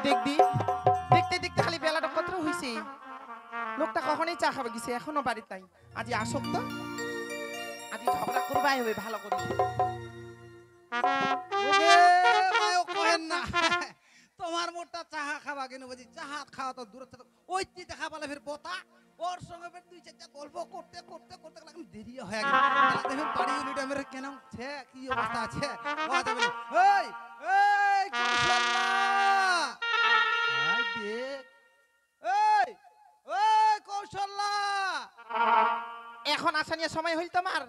দেখবি দেখতে দেখতে খালি বেলাটা কত হইছে লোকটা কখনই চা খাবে গেছে এখনো বাড়িতে নাই আজি আসক তো আজি ঝগড়া করবাই হবে ভালো করে ওগে মায়ও কহেন না তোমার মোটা চাহা খাবা কেন বুঝি চাহা খাওয়া তো দূরে থেকে ওইটি দেখা পালে ফের বোতা ওর সঙ্গে ফের দুই চারটা গল্প করতে করতে করতে এখন দেরি হয়ে গেল দেখেন বাড়ি উলিটা মেরে কেন ছে কি অবস্থা আছে ওয়া যাবে এই এই কৌশল্যা আই দেখ এই ওই কৌশল্যা এখন আসা নিয়ে সময় হইল তোমার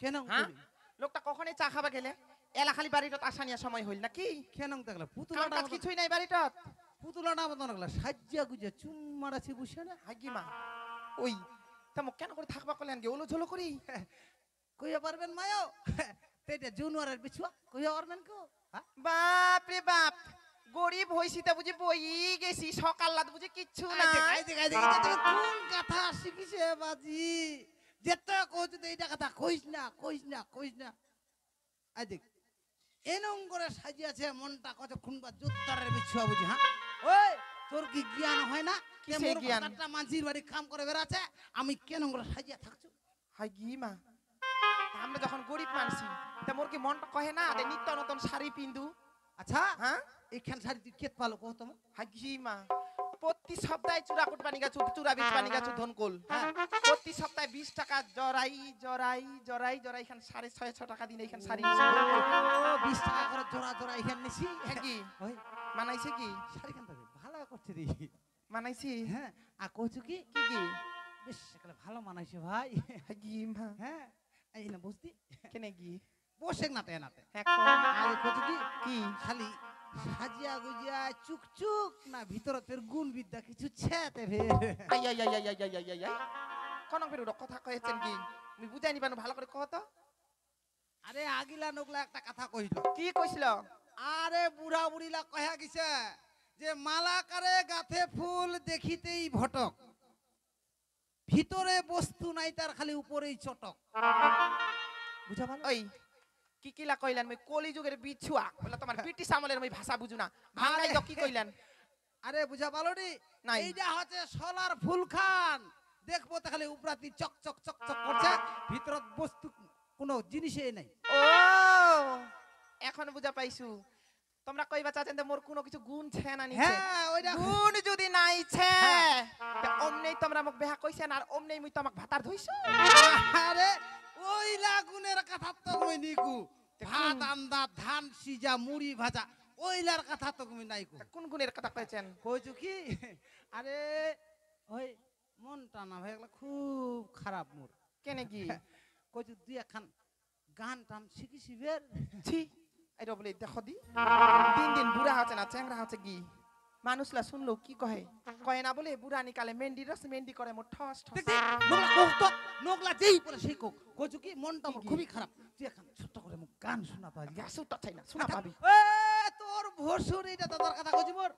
কেন হ্যাঁ লোকটা কখনই চা খাবা গেলে এলা খালি বাড়িটা আসা নিয়ে সময় হইল নাকি কেন দেখলা কাম পুতুলাটা কাজ কিছুই নাই বাড়িটা পুতুলাটা মতন লাগলা সাজ্জা গুজা চুম মারাছি বুঝছে না হাগি মা ওই তেমন কেন করে থাকবা কলেন গে ওলো ঝোলো করি কইয়া পারবেন মায়ও তেটা জুনুয়ারের বিছুয়া কইয়া পারবেন কো বাপ রে বাপ গরিব হইছি তা বুঝি বই গেছি সকাল রাত বুঝি কিচ্ছু না কোন কথা শিখিছে বাজি যেটা কইছ তো এইটা কথা কইস না কইস না কইস না আই দেখ এনং করে সাজিয়াছে মনটা কতক্ষণ বা জোত্তারের বিছুয়া বুঝি হ্যাঁ ওই তোর কি জ্ঞান হয় না কিসে জ্ঞান একটা মাঝির বাড়ি কাম করে বেড়াচ্ছে আমি কেন করে সাজিয়া থাকছো হাগি মা আমরা যখন গরিব মানছি তা মোর কি মনটা কহে না যে নিত্য নতুন শাড়ি পিন্দু আচ্ছা হ্যাঁ এইখান শাড়ি তুই কেত পালো কত তোমার হাগি মা প্রতি সপ্তাহে চূড়াকুট পানি গাছ চূড়া বীজ পানি গাছ ধনকোল হ্যাঁ প্রতি সপ্তাহে 20 টাকা জরাই জরাই জরাই জরাই এখান 650 টাকা দিন এখান শাড়ি 20 টাকা করে জোড়া জোড়া এখান নিছি হাগি ওই মানাইছে কি শাড়ি কান তবে ভালো করছে রে মানাইছি হ্যাঁ আর কইছো কি কি কি বেশ একটা ভালো মানাইছে ভাই হাগি মা হ্যাঁ এই না বুঝতি কেনে কি বসে নাতে নাতে হ্যাঁ আর কইছো কি কি খালি সাজিয়া গুজিয়া চুক চুক না ভিতরে তোর গুণ বিদ্যা কিছু ছেতে ফের I I I I I I I I কোন ফের কথা কইছেন কি আমি বুঝাই নিবানো ভালো করে কহ তো আরে আগিলা নগলা একটা কথা কইলো কি কইছিল আরে বুড়া বুড়িলা কয়া গেছে যে মালাকারে গাথে ফুল দেখিতেই ভটক ভিতরে বস্তু নাই তার খালি উপরেই চটক বুঝা ভালো ওই কি কিলা কইলেন মই কলি যুগের বিছুয়া বলে তোমার ব্রিটিশ আমলের মই ভাষা বুঝু না ভাঙাই তো কি কইলেন আরে বুঝা ভালো নি নাই এইটা হচ্ছে সোলার ফুল খান দেখবো তো খালি উপরাতি চক চক চক চক করছে ভিতরত বস্তু কোনো জিনিসই নাই ও এখন বুঝা পাইছু তোমরা কইবা চাচেন মোর কোনো কিছু গুণ ছে না নিছে হ্যাঁ ওইটা গুণ যদি নাই ছে তে অমনেই তোমরা মোক বেহা কইছেন আর অমনেই মুই তোমাক ভাতার ধইছো আরে ওই লাগুনের কথা তো মই নিকু ভাত আন্দা ধান সিজা মুড়ি ভাজা ওইলার কথা তো তুমি নাই কো কোন গুণের কথা কইছেন কইছো কি আরে ওই মনটা না ভাই এগুলা খুব খারাপ মোর কেনে কি কইছো দুই একখান গান টান শিখিছি বের ছি আইরো বলে দেখো দি দিন দিন বুড়া হচ্ছে না চ্যাংরা হচ্ছে কি মানুষলা শুনলো কি কহে কয় না বলে বুড়া নিকালে মেন্ডি রস মেন্ডি করে মোর ঠস ঠস নোগলা কোক তো নোগলা যেই পরে সেই কোক কইছো কি মনটা মোর খুবই খারাপ তুই এখন ছোট করে মুখ গান শোনা তো আজকে গাছও তো চাই না শোনা পাবি এ তোর ভসুর এইটা দাদার কথা কইছি মোর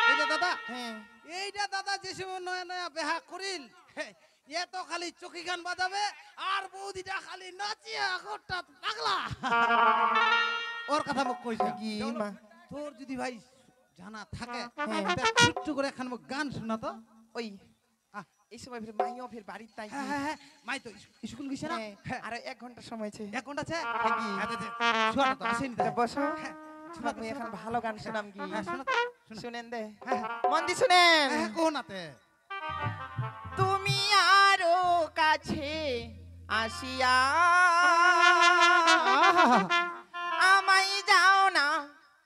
এইটা দাদা হ্যাঁ এইটা দাদা যে সময় নয়া নয়া বিয়া করিল এ তো খালি চকি গান বাজাবে আর বৌদিটা খালি নাচিয়া গোটা পাগলা ওর কথা মোক কইছে কি মা তোর যদি ভাই জানা থাকে হ্যাঁ। ছোট্ট করে এখন মোক গান শোনা তো ওই এই সময় ফির মাইও ফির বাড়ি তাই হ্যাঁ হ্যাঁ হ্যাঁ মাই তো স্কুল গেছে না আর 1 ঘন্টা সময় আছে 1 ঘন্টা আছে কি শোনা তো আসেনি তো বসো শোনা আমি এখন ভালো গান শোনাম কি শোনা শুনেন দে মন দি শুনেন হ্যাঁ কোনাতে তুমি আরো কাছে আসিয়া আমায় যাও না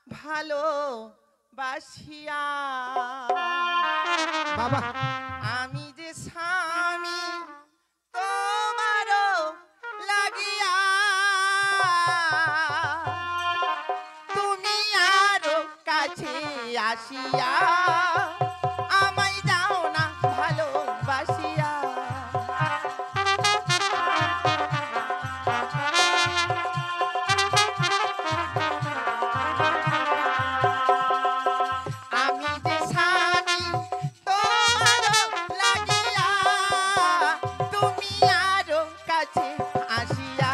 ভালো বাসিয়া বাবা আমি যে স্বামী তোমারও লাগিয়া তুমি আরো কাছে আসিয়া আমায় যাও না ভালোবাসিয়া আমি যে স্বামী তোমারও লাগিয়া তুমি আরো কাছে আসিয়া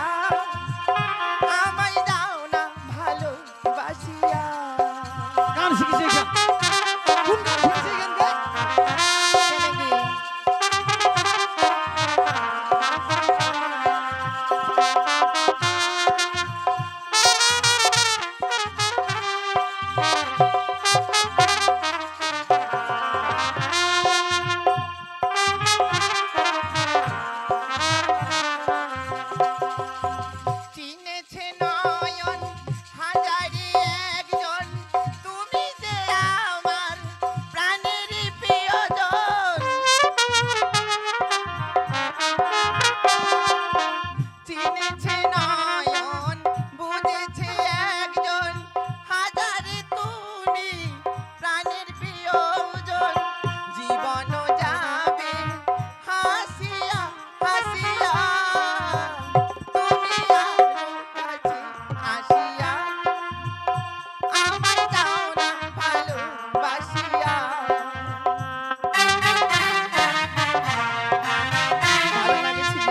আমায় দাও না ভালোবাসিয়া গান শিখেছে এখান কোন গান শিখেছে এখান গে কেনে কি চিনেছে নয়ন হাজারি একজন তুমি যে আমার প্রাণেরই প্রিয়জন চিনেছে নয়ন বুঝেছে একজন হাজারে তুমি প্রাণের প্রিয়জন জীবনও যাবে হাসিয়া হাসিয়া তুমি আমার কাছে আসিয়া আমায় দাও না ভালোবাসিয়া ভালো লাগেছিল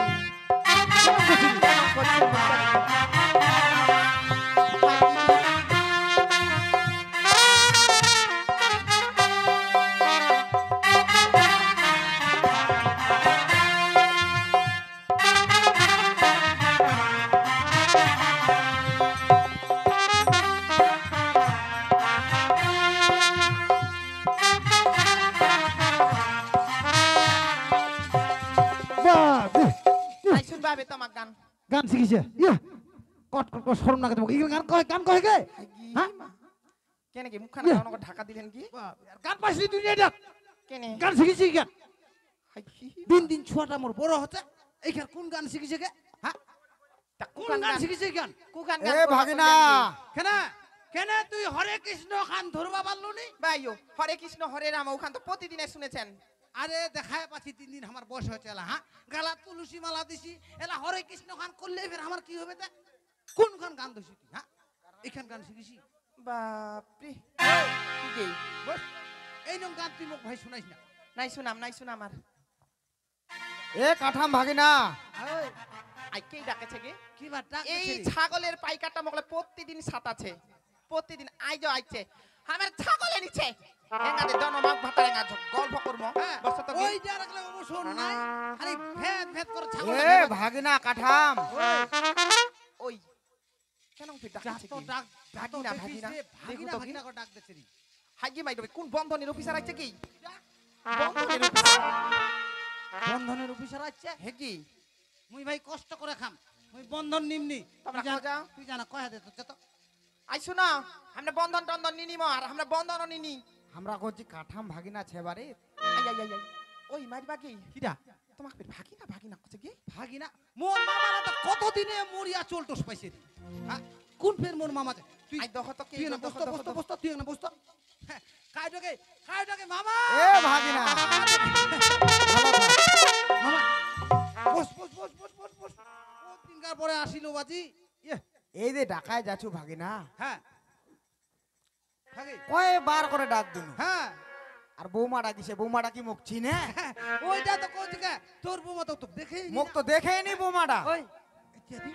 আইসুন ভাবে তোমার গান গান শিখেছে ইয়া কট কট কট শরম লাগে তোমাকে গান কয় গে হ্যাঁ? কেন কি মুখখানা ইয়া। কারণ ঢাকা দিলেন কি গান পাইছিলি তুই এটা কেনে গান শিখেছি গান হাই কি দিন দিন ছোয়াটা মোর বড় হচ্ছে এইখান কোন গান শিখেছে গে হ্যাঁ তা কোন কুকান গান গান শিখেছে গান কুকান এ গান ভাগিনা কেন কেন তুই হরে কৃষ্ণ খান ধরবা পারলু নি ভাইও হরে কৃষ্ণ হরে রাম ওখান তো প্রতিদিনে শুনেছেন আরে দেখায় পাচ্ছি 3 দিন আমার বয়স হয়েছে এলা হ্যাঁ গালা তুলসী মালা দিছি এলা হরে কৃষ্ণ খান করলে ফের আমার কি হবে তা কোন গান গান দিছি তুই হ্যাঁ এইখান গান শিখেছি বাপরে কি গে বস এই নং গান তুই মোক ভাই শুনাইস না নাই শুনাম আর এ কাঠাম ভাগিনা ওই আই কে ডাকেছে গে কি বাত ডাক এই এই ছাগলের পাইকারটা মগলে প্রতিদিন সাতাছে প্রতিদিন আইজো আইছে আমার ছাগলে নিচে এঙ্গাতে জনমাক ভাতা এঙ্গা গল্প করমু হ্যাঁ বস তো ওই যা রাখলে অবসর নাই খালি ভেদ ভেদ করে ছাগল এ ভাগিনা কাঠাম ওই কেন ফির ডাকেছে তো কি ডাক ভাগিনা, ভাগিনা ভাগিনা। ভাগিনা দেখো তো কি? ভাগিনা করে ডাক দেছে রে হাগি মাই দেবে কোন বন্ধনের অফিসার আইছে কি বন্ধনের অফিসার বন্ধনের অফিসার আছে হে কি মুই ভাই কষ্ট করে খাম মুই বন্ধন নিমনি তোমরা তুই জান- খাও যাও। তুই জানা কয়া দে তো যত আইসো না আমরা বন্ধন টন্ধন নিনি আর আমরা বন্ধনও নিনি আমরা করছি কাঠাম ভাগিনা ছেবারে আই ওই মারিবা কি কিডা তোমাকে ফির ভাগিনা করছে কি ভাগিনা মোর মামারা তো কতদিনে মরিয়া চলটোস পাইছে রে হ্যাঁ কোন ফের মোর মামা তুই আই দেখো তো কি তুই না বসতো বসতো বসতো তুই না বসতো কাইডকে মামা এ ভাগিনা ভালো থাক। মামা বস বস বস বস বস বস ও তিনকার পরে আসিল বাজি ইয়ে এই যে ডাকায় যাচ্ছু ভাগিনা হ্যাঁ ভাগে কয়বার করে ডাক দিনু হ্যাঁ আর বৌমা ডাকিছে বৌমা ডাকি মুখ চিনে ওইটা তো কইছে কে তোর বৌমা তো দেখেই নি মুখ না। তো দেখেই নি বৌমাটা ওই ইত্যাদি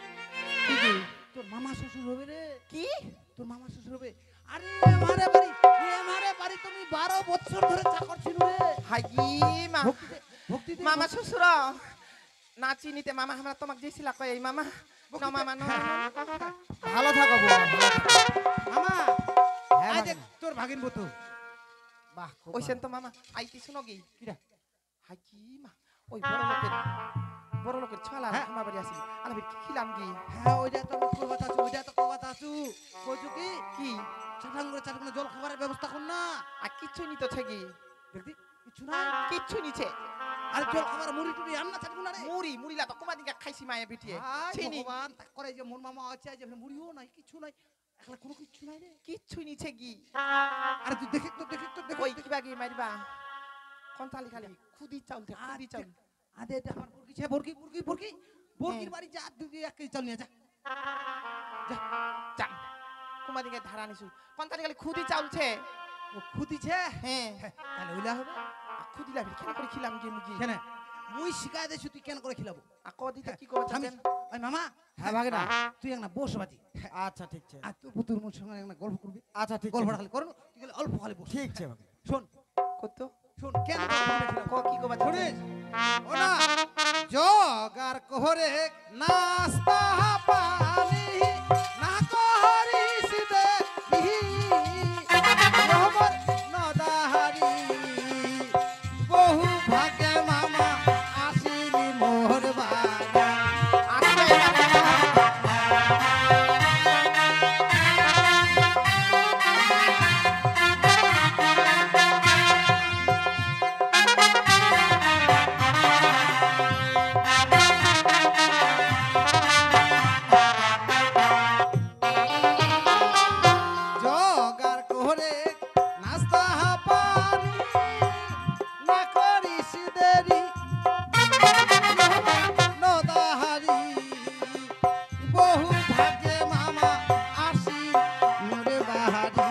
কি কি তোর মামা শ্বশুর হবে রে কি তোর মামা শ্বশুর হবে আরে আমারে বাড়ি তুমি 12 বছর ধরে চাকর ছিল রে হাগি মা ভক্তি দে মামা শ্বশুর না চিনিতে মামা আমরা তোমাকে দিয়েছিল কই এই মামা ন মামা ন ভালো থাকো বৌমা ভালো থাকো। মামা হ্যাঁ আই দেখ ভাগিনা। তোর ভাগিন বতু বাহ খুব ওইছেন তো মামা আইতি শুনো কি কিরা হাগি মা ওই বড় লোকের ছলা হ্যাঁ। আমার বাড়ি আসি আলা ফির কি খিলাম কি হ্যাঁ ওইটা তো আমি কইবা তাছু ওইটা তো কইবা তাছু কইছু কি কি চাটাঙ্গুরে জল খাবারের ব্যবস্থা কর না আর কিচ্ছু নিত কি দেখদি কিছু নাই কিচ্ছু নিছে আর জল খাবার মুড়ি টুড়ি আন না চাটগুনা রে মুড়িলা তো কুমা দিকে খাইছি মায়ে পিটিয়ে হায় চিনি ভগবান তাক করে যে মোর মামা আছে যে মুড়িও নাই কিছু নাই একলা কোনো কিছু নাই রে কিচ্ছু নিছে কি আরে তুই দেখি তো ওই কিবা কি মারিবা কোন তালি খালি খুদি চাউল থে খুদি চাউল আদে এটা আমার বুরকি ছে বুরকির বাড়ি যা তুই 1 কেজি চাল নিয়ে যা যা কুমা দিকে ধারা নিছু কোন তালি খালি খুদি চাউল ছে ও খুদিছে হ্যাঁ তাহলে ওইলা হবে খুদিলা ফির কেন করে খিলাম কি মুগি কেন মুই শিকায় দেছু তুই কেন করে খিলাবো আকো দিতে কি করছ আমি ওই মামা হ্যাঁ ভাগিনা তুই একটা বস বাজি আচ্ছা ঠিক আছে আর তুই পুতুর মোর সঙ্গে একটা গল্প করবি আচ্ছা ঠিক গল্পটা আছে খালি করো তুই অল্প খালি বস ঠিক আছে ভাগিনা। শোন কত শোন কেন বলেছিলাম ক কি কবা শুনিস ও না জগার কোহরে নাস্তা পানি না করিস দেখি মোহাম্মদ নদাহারি বহু ভাগ্যে মামা আসিলি মোর বাগান জগার কোহরে নাস্তা পানি না করিস দেরি নদাহারি বহু ভাগ্যে মামা আসি মোরে বাহারি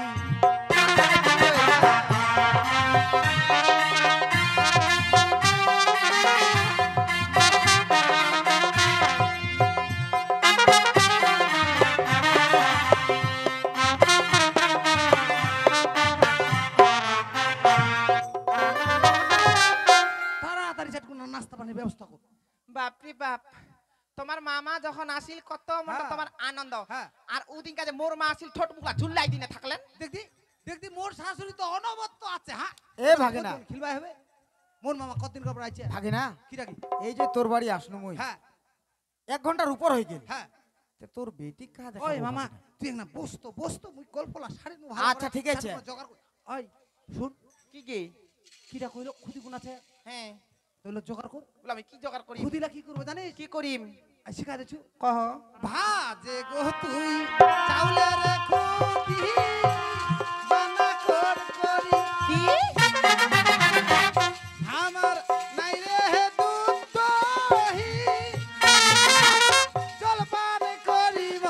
তাড়াতাড়ি সেট কোনো নাস্তা পানির ব্যবস্থা কর বাপরে বাপ তোমার মামা যখন আসিল কত মনটা হ্যাঁ। তোমার আনন্দ হ্যাঁ। আর ওদিন কাজে মোর মা আসিল ঠোঁট মুখলা ঝুল্লাই দিনে থাকলেন দেখদি দেখদি মোর শাশুড়ি তো অনবদ্য আছে হ্যাঁ এ ভাগিনা খিলবাই হবে মোর মামা কতদিন পর আইছে ভাগিনা কি রাখি এই যে তোর বাড়ি আসনু মই হ্যাঁ 1 ঘন্টার উপর হয়ে গেল হ্যাঁ তে তোর বেটি কা দেখা ওই মামা তুই না বসতো মুই গল্পলা শাড়ি নু আচ্ছা, ঠিক আছে। জগার ওই শুন কি গে কিটা কইলো খুদি কোন আছে হ্যাঁ তইলো জগার কর বলে আমি কি জোগাড় করি খুদিলা কি করব জানিস কি করিম আই শিখা দেছু কহ ভাজে গো তুই চাউলের খুদি বানা কর করি কি আমার নাই রে দুধ দহি জলপান করিব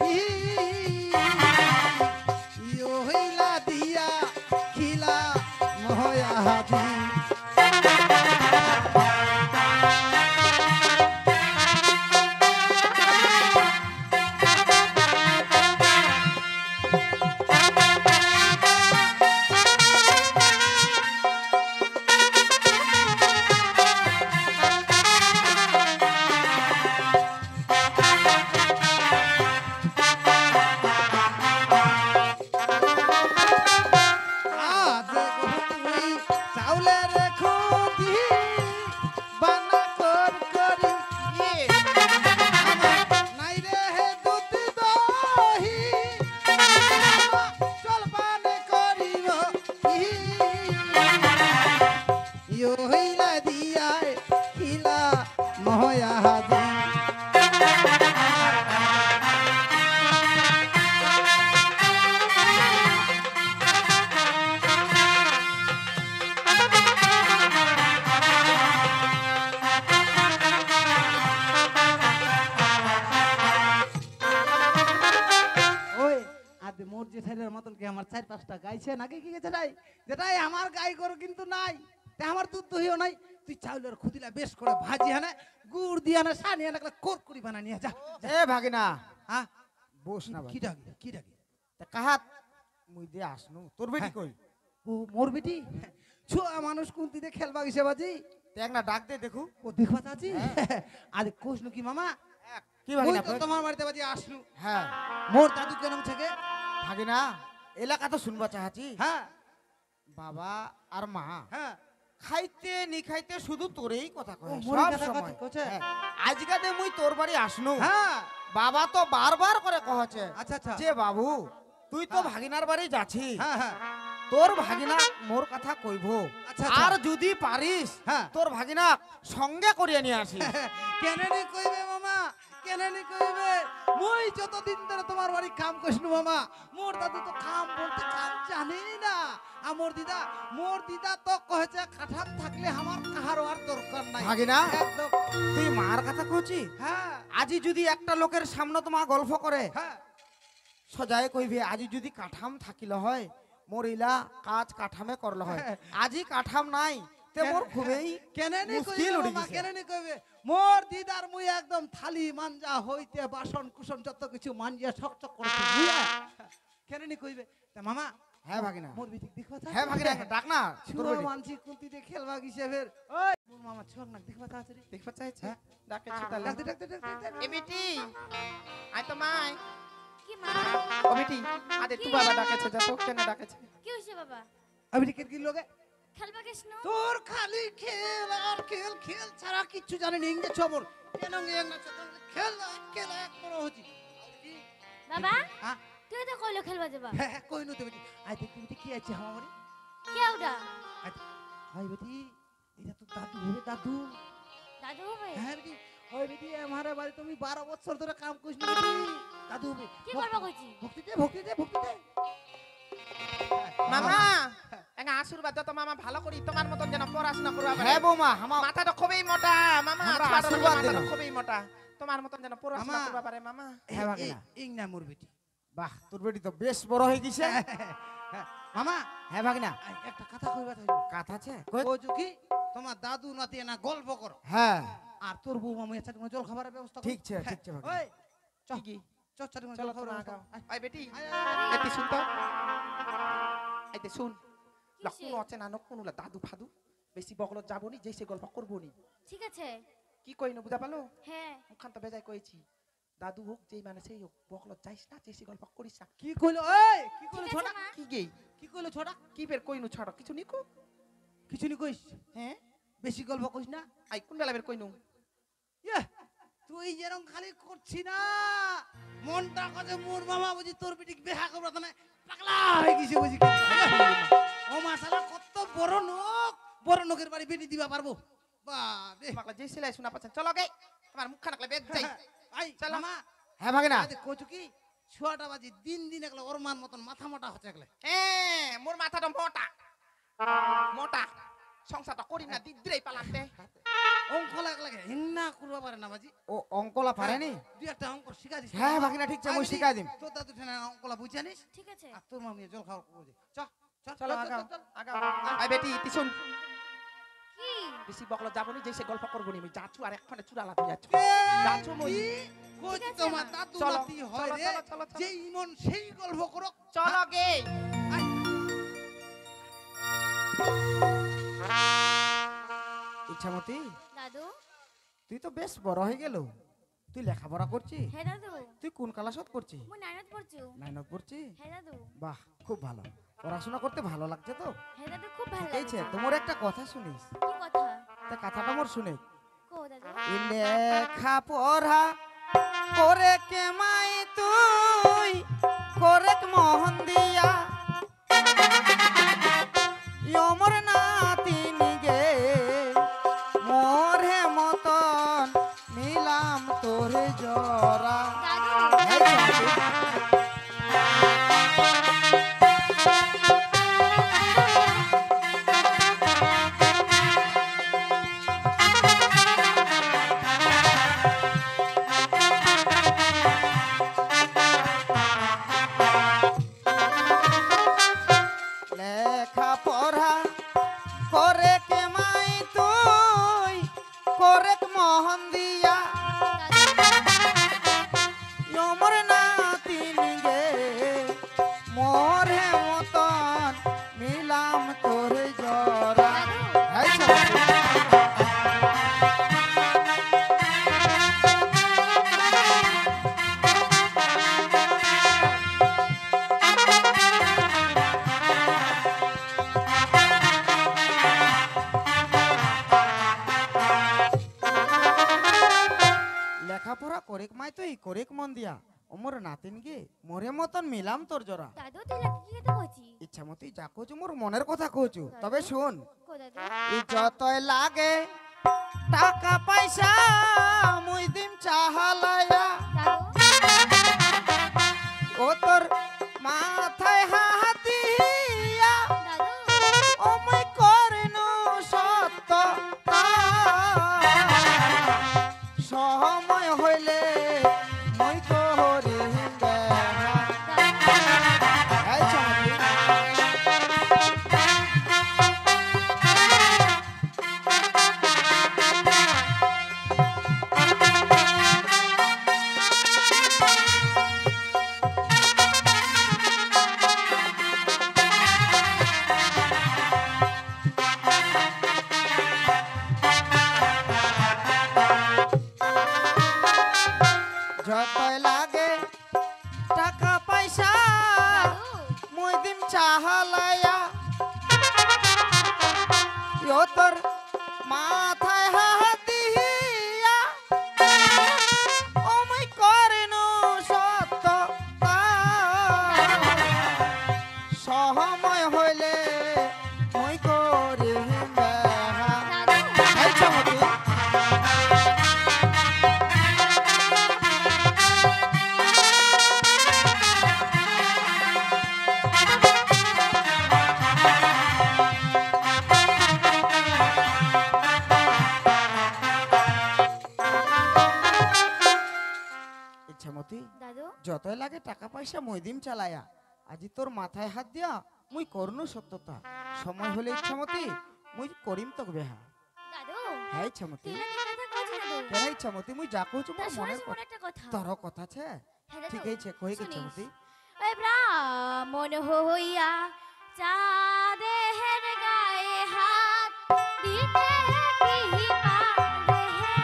কি ইয়ো হইলা দিয়া খিলা মহয়া হাতি আজ তুই চাউলের খুদি বানা কর করি ইয়ে নাই রে দুধ দহি জলপান করিব কি ইয়ো হইলা দিয়ায় খিলা মহয়া হাজি ওই আদে মোর জেঠাইয়ের মতন কি আমার 4-5টা গাইছে নাকি কি যেটাই যেটাই আমার গাই গরু কিন্তু নাই তে আমার দুধ দহিও নাই তুই চাউলের খুদিলা বেশ করে ভাজি হানে গুড় দিয়া না সানি হানে কোরকুরি বানা নিয়ে যা এ ভাগিনা হ্যাঁ বস না কি ভাই ডাকি কি ডাকি তে কাহাত মুই দে আসনু তোর বেটি কই ও মোর বেটি ছোয়া মানুষ কুন্তিতে খেলবা গেছে বাজি তে একটা ডাক দে দেখু ও দেখবা চাচি আরে কোশনু কি মামা কি ওই ভাগিনা তো কই? তোমার বাড়িতে বাজি আসলু হ্যাঁ মোর দাদু কেন থেকে ভাগিনা এলাকা তো শুনবা চাহাছি হ্যাঁ বাবা আর মা হ্যাঁ খাইতে নি খাইতে শুধু তোরেই কথা কয় ও, মোরই সব কথা সময় কচ্ছে? হ্যাঁ। আজকাতে মুই তোর বাড়ি আসনু হ্যাঁ বাবা তো বারবার করে কহছে আচ্ছা আচ্ছা যে বাবু তুই তো হ্যাঁ। ভাগিনার বাড়ি যাচ্ছি হ্যাঁ হ্যাঁ তোর ভাগিনা মোর কথা কইব আচ্ছা, আচ্ছা। আর যদি পারিস হ্যাঁ। তোর ভাগিনা সঙ্গে করিয়ে নিয়ে আসি কেনেনি কইবে মামা কেনেনি কইবে মুই যতদিন ধরে তোমার বাড়ি কাম কইছনু মামা মোর দাদু তো কাম বলতে কাম জানেই না আর মোর দিদা তো কহেছে কাঠাম থাকলে আমার কাহারও আর দরকার নাই ভাগিনা একদম তুই মার কথা কইছি হ্যাঁ আজি যদি একটা লোকের সামনে তোমা গল্প করে হ্যাঁ সজায় কইবে আজি যদি কাঠাম থাকিল হয় মোর ইলা কাজ কাঠামে করল হয় আজি কাঠাম নাই তে মোর খুবই কেনেনি মুশকিল কইবে উঠে মামা গেছে। কেনেনি কইবে মোর দিদার মুই একদম থালি মানজা হইতে বাসন কুসন যত কিছু মানজিয়া ছকছক করতে বুঝা কেনেনি কইবে তা মামা হ্যাঁ ভাগিনা মোর বিটিক দেখবা তা হ্যাঁ ভাগিনা ডাক না তোর ছুয়া বেটি। মানছি কুন্তিতে খেলবা গিছে ফের ওই মোর মামা ছুয়াক না দেখবা তাড়াতাড়ি দেখবা চাইছে হ্যাঁ? ডাকেছে তাহলে ডাকতে ডাকতে ডাকতে এ বেটি আয় তো মাই কি মা ও বেটি আদে তু বাবা ডাকেছে যা তো কেন ডাকেছে কি হইছে বাবা আমি ক্রিকেট কি লোকে খেলবা কৃষ্ণ তোর খালি খেল আর খেল খেল ছাড়া কিচ্ছু জানি না ইংরেজ খবর কেন গেম না খেল খেল এক বড় হচ্ছি বাবা হ্যাঁ তুই তো কইলো খেলবা যাবা হ্যাঁ কই নতে বেটি আই দেখতে বেটি কি আছে আমারে কে ওটা হাই বেটি এটা তো দাদু হবে দাদু দাদু হবে হ্যাঁ বেটি ওই বেটি আমারে বাড়ি তুমি 12 বছর ধরে কাম করিস না বেটি দাদু হবে কি করবা কইছি ভক্তি দে ভক্তি দে ভক্তি দে মামা এঙ্গা আশীর্বাদ দাও তো মামা ভালো করি তোমার মতন যেন পড়াশোনা করবা পারে হ্যাঁ বৌমা আমার মাথাটা খুবই মোটা মামা আমরা ছোট আশীর্বাদ মাথাটা দিলাম। খুবই মোটা তোমার মতন যেন পড়াশোনা মামা। করবা পারে মামা হ্যাঁ ভাগিনা ইং না মোর বেটি বাহ তোর বেটি তো বেশ বড় হয়ে গেছে মামা হ্যাঁ ভাগিনা আই একটা কথা কইবা থাকলো কাথ আছে কই কি তোমার দাদু নাতি না গল্প করো হ্যাঁ আর তোর বউ মামু এর জল খাবারের ব্যবস্থা করো ঠিক আছে ঠিক আছে ভাগিনা ওই চল কি চল চল চলো জল তোমরা খাবার আগাও ব্যবস্থা আয় বেটি আয়, আয়, এতে শুন তো আইতে শুন কিসে? লক্ষণ আছে না নক্ষণুলা দাদু ফাদু বেশি বগলত যাবনি যে সে গল্প করবনি ঠিক আছে কি কইনো বুঝা পালো হ্যাঁ মুখান তো বেজায় কইছি দাদু হোক যেই মানে সেই হোক বগলত যাইস না যে সে গল্প করিস না কি কইলো এই কি কইলো ঠিক আছে ছোটা মা কি গেই কি কইলো ছোটা কি বের কইনু ছাড়ো কিছু নিকো কিছু নি কইস হ্যাঁ বেশি গল্প কইস না আই কোন বেলা বের কইনু ইয়ে তুই যেরকম খালি করছি না মনটা কাজে মোর মামা বুঝি তোর বিটিক বিয়া করব না পাগলা হয়ে গেছে বুঝি ও মাশাআল্লাহ কত বড় লোকের বাড়ি বেটি দিবা পারবো বাপ রে মাকলা যে সেলাই শোনা পাচ্ছেন চলো গে তোমার মুখ খানাকলে বেগ যাই আই চলো। মামা হ্যাঁ ভাগিনা আজ কইছো কি ছুয়াটা বাজি দিন দিন একলা ওর মান মতন মাথা মোটা হচ্ছে একলা হ্যাঁ মোর মাথাটা মোটা মোটা সংসারটা করি না দিদ্রেই পালাতে অঙ্ক লাগে হিন্না করবা পারে না বাজি ও অঙ্কলা পারেনি দুই একটা অঙ্ক শিখা দিস হ্যাঁ ভাগিনা ঠিক আছে মই শিখাই দিম তোর দাদু ঠেনা অঙ্কলা বুঝ জানিস ঠিক আছে আর তোর মামি জল খাওয়া করবে চ চল চলো চল, আগাও চল, চল। আগাও আই বেটি ইতি শুন কি বেশি বকলো যাবনি যে সে গল্প করবনি আমি যাচ্ছু আর একখানে চুরালা তুই যাচ্ছু এ, যাচ্ছু মই কি? কই ঠিক আছে, তোমার মা। দাদু চলো, নাতি হয় চলো, রে চলো, চলো, চলো। যে ইমন সেই গল্প করো চলো গে ইচ্ছামতি দাদু তুই তো বেশ বড় হয়ে গেল তুই লেখাপড়া করছিস হ্যাঁ দাদু তুই কোন ক্লাসত করছিস মুই নাইনত পড়ছু নাইনত পড়ছিস হ্যাঁ দাদু বাহ খুব ভালো পড়াশোনা করতে ভালো লাগছে তো হ্যাঁ দাদু খুব ভালো এইছে লাগছে তোমার একটা কথা শুনিস কি কথা তা কথাটা মোর শুনে কো দাদু ই লেখা পড়া করে কেমাই তুই করে মোহন দিয়া ইয়মর নাতিন গে মোরে মতন মিলাম তোরে জরা দাদু এই চলবে। লেখা পড়া করে কেমাই তুই করে মোহন দিয়া ইয়মর নাতিন গে মোরে মতন মিলাম তোরে জরা দাদু এই চলবে। লেখাপড়া করেক মাই তুই করেক মন দিয়া ওমর নাতিন গে মোরে মতন মিলাম তোর জরা দাদু তুই লাগি কি কথা কইছি ইচ্ছা মতই যা কইছু মোর মনের কথা কইছু তবে শুন কো দাদু ই যতই লাগে টাকা পয়সা মুই দিম চাহালায়া দাদু ও তোর মাথায় হাতিয়া দাদু ও মুই করনু সত্য সময় হইলে মুই তোরে দেখা এই চমকি চাহালায়া ও তোর মাথায় হাত দিয়া ওমই করেন সত্য সময় হইলে মই করি বেহা এই চমতি ইচ্ছামতি দাদু যতই লাগে টাকা পয়সা মই দিম চালায়া আজি তোর মাথায় হাত দিয়া মুই করনু সত্যতা সময় হলে ইচ্ছামতি মুই করিম তোক বেহা দাদু হ্যাঁ ইচ্ছামতি তুই না কথা কইছিস দাদু কেন ইচ্ছামতি মুই যা কইছু তা মোর শুনে মনের মনে কথা একটা কথা তোর কথা আছে হ্যাঁ দাদু, ঠিক আছে কই গে শুনিস? ইচ্ছামতি ওই ব্রাহ্মণ হইয়া চাঁদের গায়ে হাত দিতে কি পারে হে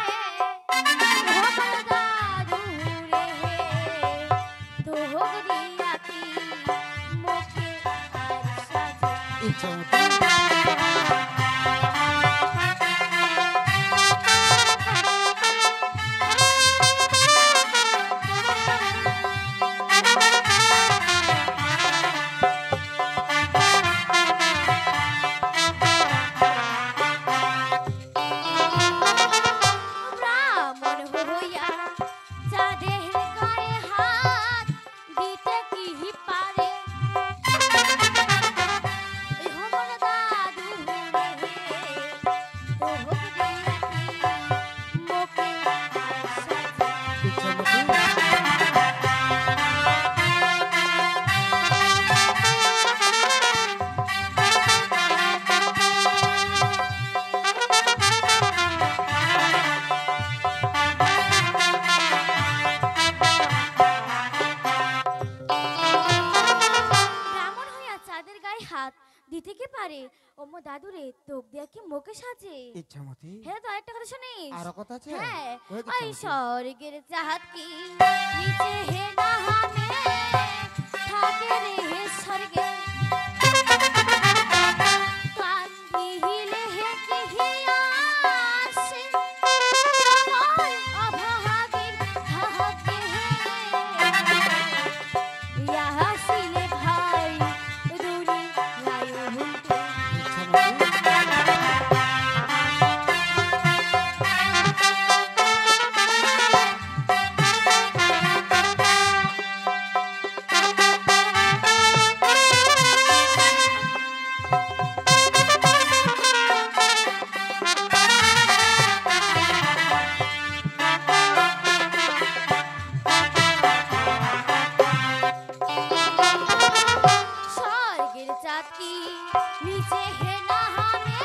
আমার দাদু রে দোহক দিয়া কি মুখে আর সাজে ইচ্ছামতি ব্রাহ্মণ হইয়া চাঁদের গায়ে হাত দিতে কি পারে এই আমার দাদু রে দোহক দিয়া কি মুখে আর সাজে ইচ্ছামতি ব্রাহ্মণ হইয়া চাঁদের গায়ে হাত দিতে কি পারে ও মো দাদুরে তোক দিয়া কি মুখে সাজে ইচ্ছামতি হ্যাঁ তো আরেকটা কথা শুনিস আর কথা আছে হ্যাঁ কই গে ওই ইচ্ছামতি? স্বর্গের চাহাত কি নিচে হে নাহানে থাকে রে হে স্বর্গে কান্দিলে হে কি হিয়াসে আমার অভাগীর ভাগ্যে ইয়াসিলে ভাই দুনিয়ায় উল্টে ইচ্ছামতি স্বর্গের চাঁদ কি নিচে হে নাহানে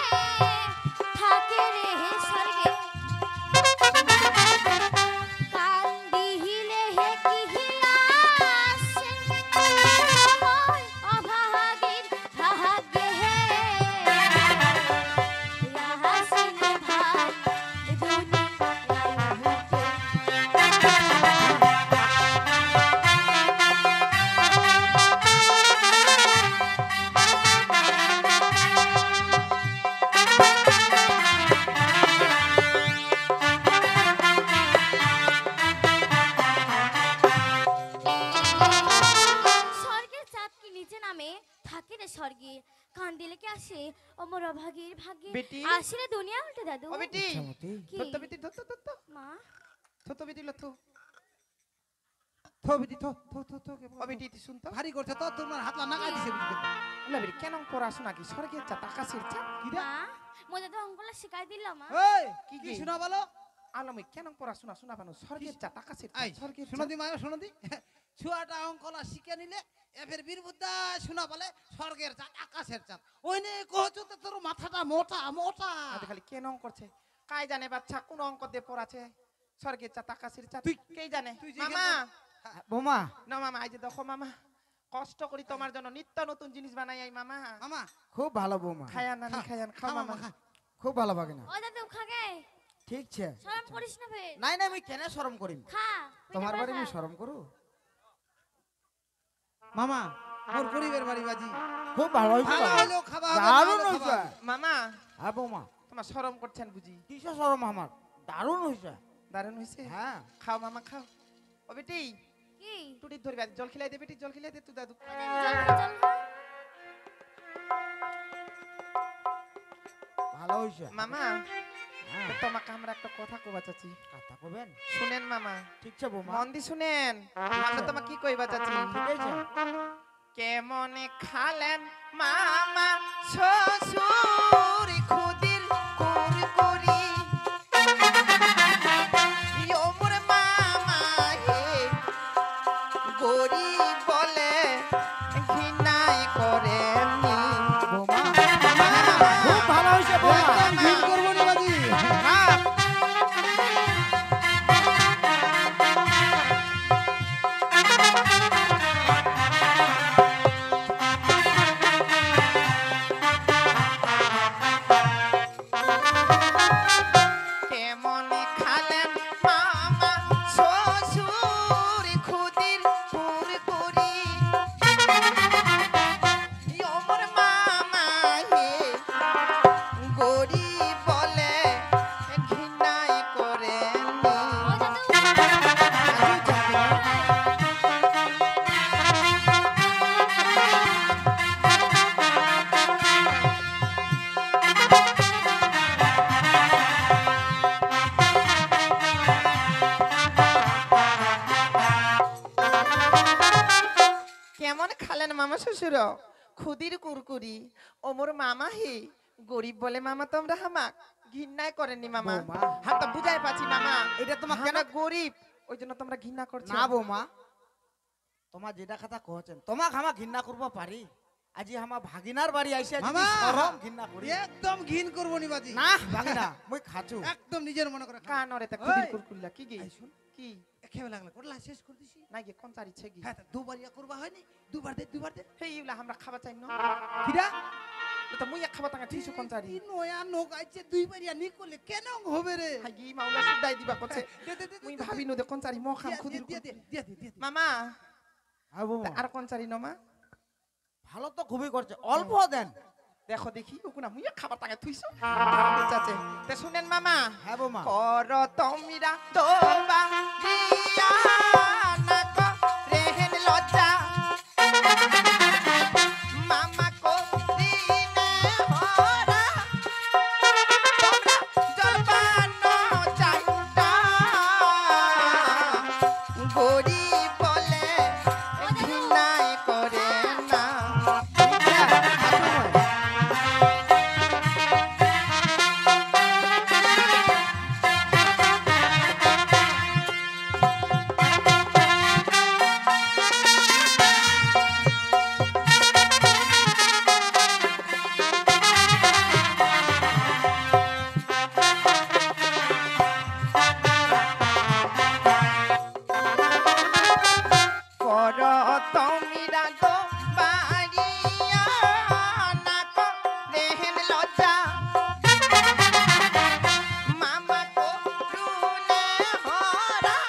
থাকে রে হে স্বর্গে কান্দিলে হে কি হিয়াসে আমার অভাগীর ভাগ্যে ইয়াসিলে ভাই দুনিয়ায় উল্টে স্বর্গের চাঁদ কি নিচে নামে থাকে রে স্বর্গে কান্দিলে কি আসে অমর অভাগীর ভাগ্যে বেটি। আসলে দুনিয়া উল্টে দাদু ও বেটি ইচ্ছামতি কি ধর তো বেটি ধর তো মা তো বেটি লো তো থো বিটি থো থো থো থো ও বেটি তুই শুন তো ভারী করছে তো তোমার হাতলা নাগাই দিছে বুঝতে না বেটি কেন পড়াশোনা কি স্বর্গের চাঁদ আকাশের চাঁদ কি রে মা মোদের তো অঙ্কলা শিখাই দিল মা ওই কি কি কি? শোনা বলো আলমে কেন পড়াশোনা শোনা বানো স্বর্গের চাঁদ আকাশের আই চাঁদ স্বর্গের শোনো দি মায়া শোনো দি ছুয়াটা অঙ্কলা শিখে নিলে এফের বীর বুদ্ধা শোনা বলে স্বর্গের চাঁদ আকাশের চাঁদ ওই নে কহছো তো তোর মাথাটা মোটা মোটা খালি কেন অঙ্ক করছে কাই জানে বাচ্চা কোন অঙ্ক দিয়ে পড়াছে স্বর্গের চাঁদ আকাশের চাঁদ তুই- কে জানে তুই যে মামা বোমা না মামা এই যে দেখো মামা কষ্ট করি তোমার জন্য নিত্য নতুন জিনিস বানাই আই মামা মামা খুব ভালো বৌমা খায়ান নানি খায়ান খাও মামা খা। খুব ভালো বাগে না ও দাদু খাগে ঠিক আছে শরম করিস না ফের নাই না আমি কেন শরম করিম খা তোমার পেটে বাড়ি ভরে আমি খা। শরম করু মামা মোর গরিবের বাড়ি বাজি খুব ভালো হয়েছে ভালো বাবা। হইলেও খাওয়া হবে, না দারুণ হইলেও হয়েছে খাওয়া হবে। মামা হ্যাঁ বৌমা তোমার শরম করছেন বুঝি? কিসের শরম আমার দারুণ হয়েছে দারুণ হয়েছে। হ্যাঁ খাও মামা খাও। ও বেটি কি টুটি ধরবে, জল খিলাই দে বেটি, জল খিলাই দে তুই দাদু। চল ভালো হয়েছে মামা হ্যাঁ তোমাকে আমরা একটা কথা কবা চাচ্ছি, কথা কবেন শুনেন মামা, ঠিক আছে বৌমা মন দি শুনেন। আমরা তোমাকে কি কইবা চাচ্ছি? ঠিক আছে কেমনে খালেন মামা শ্বশুর খুদির কুরকুরি, ওমর মামা হে গরি বলে ঘৃণাই করেননি। বৌমা খুব ভালো হয়েছে বৌমা একদম ঘিন করবো নি বাজি। হ্যাঁ, কেমনে খালেন মামা শ্বশুর খুদির কুরকুরি, ওমর মামা হে গরি বলে ঘৃণাই করেননি। কেমন খালেন মামা শ্বশুর খুদির কুরকুরি, ওমর মামা হে গরিব বলে মামা তোমরা হামাক ঘৃণাই করেননি মামা। বৌমা। হ্যাঁ তো বুঝাই পাচ্ছি মামা, এটা তোমার কেন আমরা গরিব ওই জন্য তোমরা ঘৃণা করছো। না বৌমা তোমার যেটা কথা কহছেন তোমাক হামা ঘৃণা করব পারি আজি হামা ভাগিনার বাড়ি আইছে যদি মামা। শরম ঘৃণা করি একদম ঘিন করবো নি বাজি। না ভাগিনা মই খাচু একদম নিজের মনে করে খা। কানরে তা খুদির ওই। কুরকুরিলা কি গে এই শোন, কি খেয়ে লাগলে কোটলা শেষ করে দিছি। না গে কোন চারি ছে গে হ্যাঁ তা দুবারিয়া করবা হয়নি, দুবার দে। হেই ইউলা আমরা খাবা চাই না কিরা তো মুই এক খাবা টাকা ঠিসু কোন চারি এই নয়া নোক আইছে দুইবারিয়া নি করলে কেন হবে রে? হাই গি মাউলা সুদাই দিবা কছে দে, দে, দে, মুই দে, ভাবি নো দে কোন চারি মো খাম দিয়া, খুদির দিয়া, দিয়া, কুরকুরি। দিয়া, দিয়া, দিয়া, দিয়া। মামা হ্যাঁ বৌমা আর কোন চারি নমা ভালো তো খুবই করছে অল্প দেন দেখো দেখি ওকুনা মুই খাবা টাকা থুইছো চাচে তে শুনেন মামা হ্যাঁ বৌমা কর তোমরা তোবা দিয়া না রেহেন লজ্জা মামা কো দিনে হরা তোমরা জলপান চাইটা গরি বলে ঘৃণাই করে না। কর তোমরা তো বাড়িয়া না রেহেন লজ্জা মামা কো রুনে হরা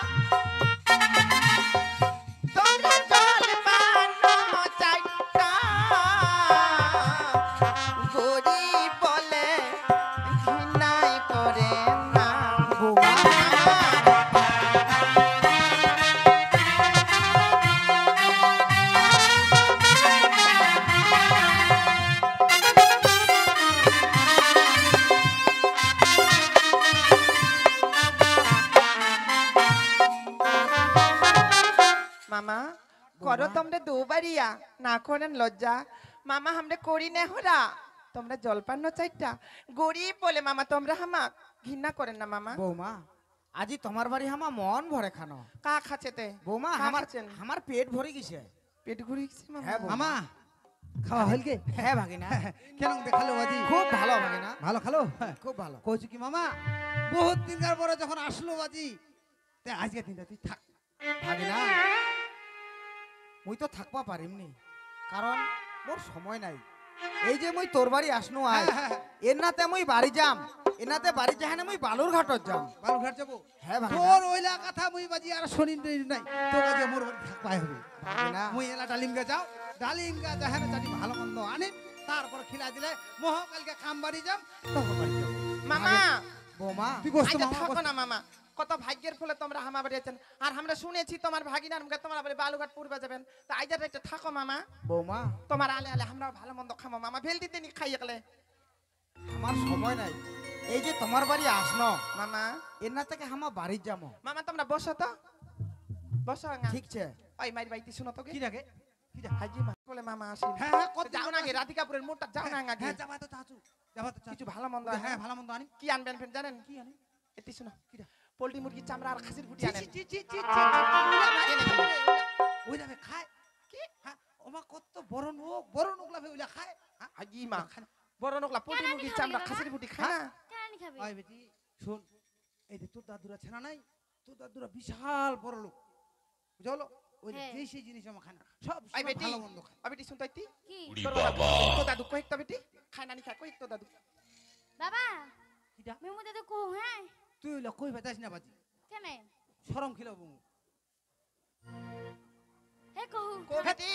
তোমরা জলপান চাইটা গরি বলে ঘৃণাই করে না। বৌমা মামা করো তোমরা দুবারিয়া না করেন লজ্জা মামা হামরে করি নে হরা তোমরা জলপান চাইটা গরিব বলে মামা তোমরা হামাক ঘৃণা করেন না মামা। বৌমা আজি তোমার বাড়ি হামা মন ভরে খানো কা খাচ্ছে তে বৌমা কা আমার খাচ্ছেন? আমার পেট ভরে গেছে পেট ঘুরে গেছে মামা। হ্যাঁ বৌমা। মামা খাওয়া হইল কে? হ্যাঁ ভাগিনা কেন দেখালো বাজি? খুব ভালো ভাগিনা ভালো খালো? খুব ভালো কইছি কি মামা বহুত দিনকার পরে যখন আসলো বাজি তে আজকে দিনটা তুই থাক। ভাগিনা মুই তো থাকবা পারিমনি কারণ মোর সময় নাই এই যে মুই তোর বাড়ি আসনু আই এনাতে মুই বাড়ি যাম এনাতে বাড়ি যাহানে মুই বালুর ঘাটত যাম বালুঘাট যাবো। হ্যাঁ ভাগিনা তোর ওইলা কথা মুই বাজি আর শুনি নাই, তোর কাছে মোর বাড়ি থাকবাই হবে। ভাগিনা মুই এলা ডালিম গা যাও, ডালিম গা যাহানে জানি ভালো মন্দ আনে তারপর খিলা দিলে মোহ কালকে কাম বাড়ি যাম তখন বাড়ি যাম মামা বৌমা তুই গোস্ত আইজা মামা থাকো না মামা কত ভাগ্যের ফলে তোমরা হামা বাড়ি আছেন আর আমরা শুনেছি তোমার ভাগিনার মুখে তোমার বাড়ি বালুঘাট পূর্বে যাবেন তা আইজা একটু থাকো মামা বৌমা তোমার আলে আলে আমরা ভালো মন্দ খামো মামা ভেল দিতে নি খাইয়ে গেলে আমার সময় নাই এই যে তোমার বাড়ি আসনো মামা এর না থেকে আমার বাড়ি যাবো মামা তোমরা বসো তো বসো না ঠিক আছে ওই মাইর বাইতি শুনো তো কি কি লাগে হাজি মা বলে মামা আসেন হ্যাঁ হ্যাঁ কত যাও না আগে রাধিকাপুরের মোড়টা যাও না আগে হ্যাঁ যাবা তো চাচু যাবা তো কিছু চাচু ভালো মন্দ হ্যাঁ ভালো মন্দ আনি কি আনবেন ফেন জানেন কি আনি এটি শুনো পোল্ট্রি মুরগি চামড়া আর খাসির ফুটি চি আনেন চি চি চি ওই যাবে খায় কি হ্যাঁ ওমা কত বড় নোক লাভে ওইলা খায় হ্যাঁ হাজি মা বড় নকলা পোল্ট্রি কেন মুরগি খাবি চামড়া বাবা? খাসির ফুটি খায় না কেন আনি খাবি ওই বেটি শুন এই যে তোর দাদুরা ছেনা নাই তোর দাদুরা বিশাল বড় লোক বুঝলো ওই হ্যাঁ। যে সেই জিনিস আমার খায় না সব আই সময় বেটি ভালো মন্দ খায় আই বেটি শুনতো ইতি কি তো দাদু কয়েক তো বেটি খায় না নি খায় কয়েক তো দাদু বাবা কিটা মেমু দাদু কো হ্যাঁ তুই ওইলা কই ভেতাস না বাজি কেন শরম খিলাবো হে কহু কো বেটি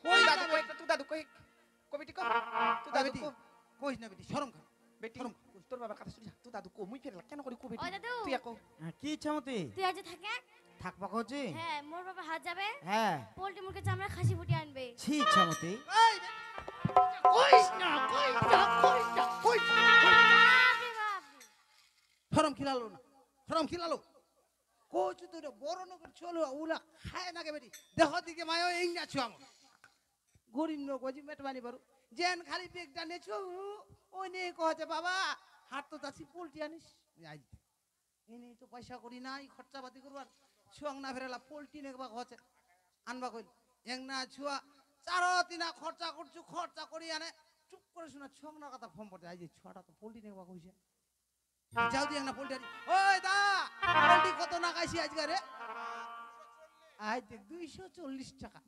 কই দাদু কয়েক তো দাদু কয়েক কো বেটি কো তো দাদু বেটি কো কইস না বেটি শরম খা বেটি শরম তোর বাবার কথা শুনি তো দাদু কো মুই ফেরলা কেন করি কো বেটি ওই দাদু তুই আকো কি ইচ্ছামতি তুই আজ থাকে থাকবা কচি হ্যাঁ মোর বাবা হাত যাবে হ্যাঁ পোল্ট্রি মুরগি চামড়া খাসি ফুটি আনবে ছি ইচ্ছামতি এই কইস না বাপরে বাপ শরম খিলালো না শরম খিলালো কইছু তুই বড় নগর চলো উলা খায় না কে বেটি দেখ দিকে মায়ো এই না छु আমার গরিব লোক ওজি মেটবানি পারু জেন খালি পেকটা নেছো ওই নে কহছে বাবা হাত তো তাছি পোল্ট্রি আনিস আই এনে তো পয়সা করি নাই খরচা পাতি করবার ছুয়াং না ফেরালা পোল্ট্রি নেবা কহছে আনবা কইল এং না ছুয়া চারো তিনা খরচা করছু খরচা করি আনে চুপ করে শোনা ছুয়াং না কথা ফর্ম পড়তে আই যে ছুয়াটা তো পোল্ট্রি নেবা কইছে যাও দি এং না পোল্ট্রি আনি ওই দা পোল্ট্রি কত না খাইছি আজকে রে আই দেখ 240 টাকা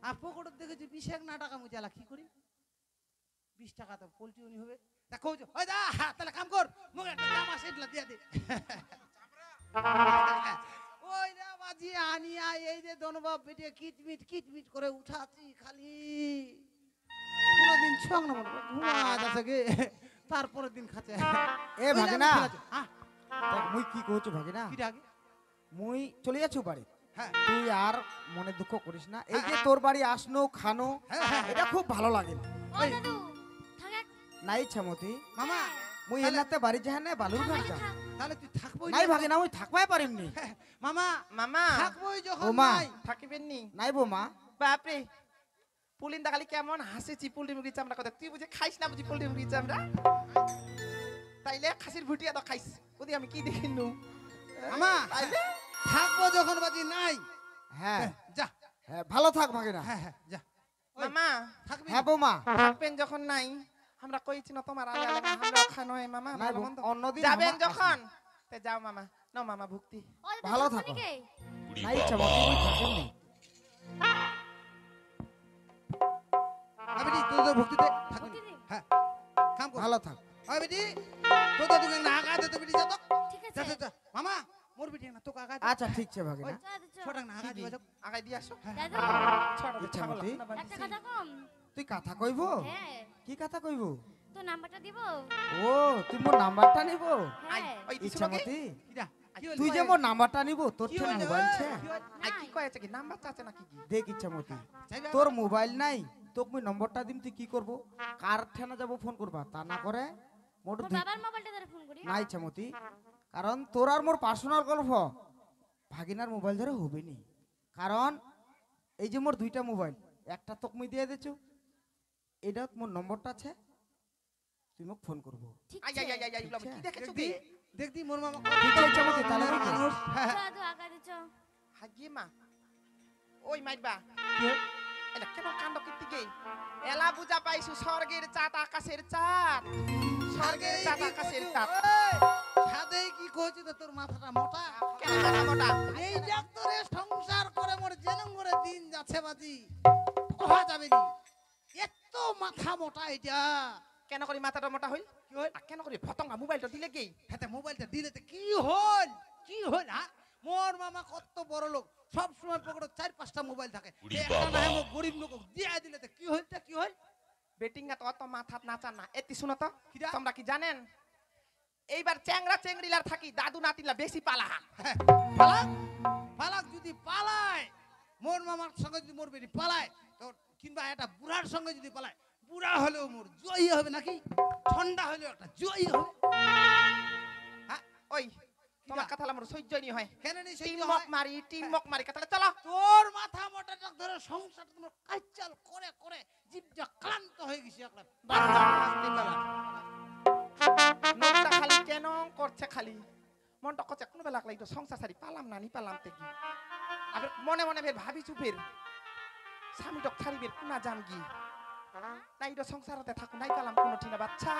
আর পকেটে দেখেছি 20 না টাকা মুজালা কি করি 20 টাকা তো পোল্ট্রি উনি হবে তা কইছো ওই দা তাহলে কাম কর মুগে একটা জামা সেটলা দিয়া দে ওই না বাজি আনিয়া এই যে দনবাব বেটে কিটমিট করে উঠাছি খালি কোনদিন ছং না মনে ঘুমা যাচ্ছে গে তারপরের দিন খাচ্ছে এ ভাগনা হ্যাঁ দেখ মুই কি কইছো ভাগনা কি আগে মুই চলে যাচ্ছি বাড়ি হ্যাঁ তুই আর মনে দুঃখ করিস না এই যে তোর বাড়ি আসনো খানো এটা খুব ভালো লাগে ও দাদু থাকে নাই ইচ্ছামতি মামা মুই এনাতে বাড়ি যাই না বালুর ঘাট যা তাহলে তুই থাকবই নাই ভাগনা মুই থাকবাই পারিমনি মামা মামা থাকবই যখন ওমা। নাই থাকিবেন নি নাই বৌমা বাপরে পুলিন দাগালি কেমন হাসেছি পোল্ট্রি মুরগি চামড়া কথা তুই বুঝে খাইস না বুঝি পোল্ট্রি মুরগি চামড়া তাইলে খাসির ভুটিয়া তো খাইস ওদি আমি কি দেখিনু মামা তাইলে থাকবো যখন বাজি নাই হ্যাঁ যা হ্যাঁ ভালো থাক ভাগনা হ্যাঁ যা মামা থাকবি হ্যাঁ বৌমা থাকবেন যখন নাই আমরা কইছি না তোমার আলে আলে আমরা খানো হয় মামা নাই ভালো বৌ, মন্দ অন্যদিন যাবেন আমার যখন তে যাও মামা নাও মামা ভুক্তি ও দাদু ভালো থাকো থাকো। নাকি? নাই ইচ্ছামতি মুই থাকিমনি বেটি তোদের ভক্তিতে থাকবি ভক্তি দে। হ্যাঁ কাম কর ভালো থাক ওই বেটি তোদের দুগে না আগা দে তো বেটি যা তো ঠিক যা আছে যা মামা মোর বেটি না তো আগা আচ্ছা ঠিক আছে ভাগনা ছোটা না আগা দিবা যাও আগাই দিয়ে আসো দাদু ছড়া ইচ্ছা ছাগল মতি। একটা কথা কম তুই কথা কইব হ্যাঁ কি কথা কইব তো নাম্বারটা দিব ও তুই মোর নাম্বারটা নিব আই হ্যাঁ ওই দিছো কি ইচ্ছামতি কিডা কি হইল তুই যে মোর নাম্বারটা নিব তোর কি তো হইল মোবাইল ছে কি হইল? আই কি কয় আছে কি নাম্বার চাচে নাকি কি দেখ ইচ্ছামতি চাইবা? তোর মোবাইল নাই তোক মুই নম্বরটা দিম তুই কি করব কার ঠেনা যাব ফোন করবা তা না করে মোর মোর বাবার মোবাইলটা ধরে ফোন করি না ইচ্ছামতি কারণ তোর আর মোর পার্সোনাল গল্প ভাগিনার মোবাইল ধরে হবে নি কারণ এই যে মোর দুইটা মোবাইল একটা তোক মুই দিয়ে দিছু এটা মোর নম্বরটা আছে তুই মোক ফোন করব ঠিক আই আছে আই আই আই এগুলো কি দেখেছো দেখদি কি দেখদি মোর মামা ঠিক আছে ইচ্ছামতি তাহলে মুই যাই। মানুষ হ্যাঁ দাদু আগা দিছ হাগি মা ওই মাইবা কি হইল? এলা কেন কাণ্ড কীর্তি গে এলা বুঝা পাইছু স্বর্গের চাঁদ আকাশের চাঁদ স্বর্গের চাঁদ আকাশের চাঁদ ছাদে কি কইছি তো তোর মাথাটা মোটা কেন মাথা মোটা এই ডাক্তারে সংসার করে মোর জেনম করে দিন যাচ্ছে বাজি কহা যাবে নি এত মাথা মোটা এটা কেন করি মাথাটা মোটা হইল কি হইল আর কেন করি ফতঙ্গা মোবাইলটা দিলে কি হাতে মোবাইলটা দিলে তো কি হল হ্যাঁ মোর মামা কত বড় লোক সব সময় পকেটে 4-5টা মোবাইল থাকে একটা না হয় মোর গরিব লোক দিয়া দিলে তো কি হইল বেটিং না তো অত মাথাত নাচান না এতি শুনো তো কিরা? তোমরা কি জানেন এইবার চ্যাংরা চেংড়িলার থাকি দাদু নাতিলা বেশি পালা ফালাক ফালাক যদি পালায় মোর মামার সঙ্গে যদি মোর বেটি পালায় তো কিংবা একটা বুড়ার সঙ্গে যদি পালায় বুড়া হলেও মোর জয়ী হবে নাকি ঠান্ডা হলেও একটা জয়ী হবে হ্যাঁ ওই তোমার কথা আমার সহ্য নি হয় কেন নেই সেই টিম মক মারি কথা চলো তোর মাথা মোটাটা ধরে সংসার তোমার কাইচাল করে করে জীবটা ক্লান্ত হয়ে গেছে একলা নোটটা খালি কেন করছে খালি মনটা করছে কোনো বেলা লাগলো সংসার সারি পালাম না নি পালাম তে কি আবার মনে মনে ফের ভাবি চুপের স্বামী ডক ছাড়িবের কোনা জাম গি নাই তো সংসারতে থাকো নাই পালাম কোনো ঠিনা বাচ্চা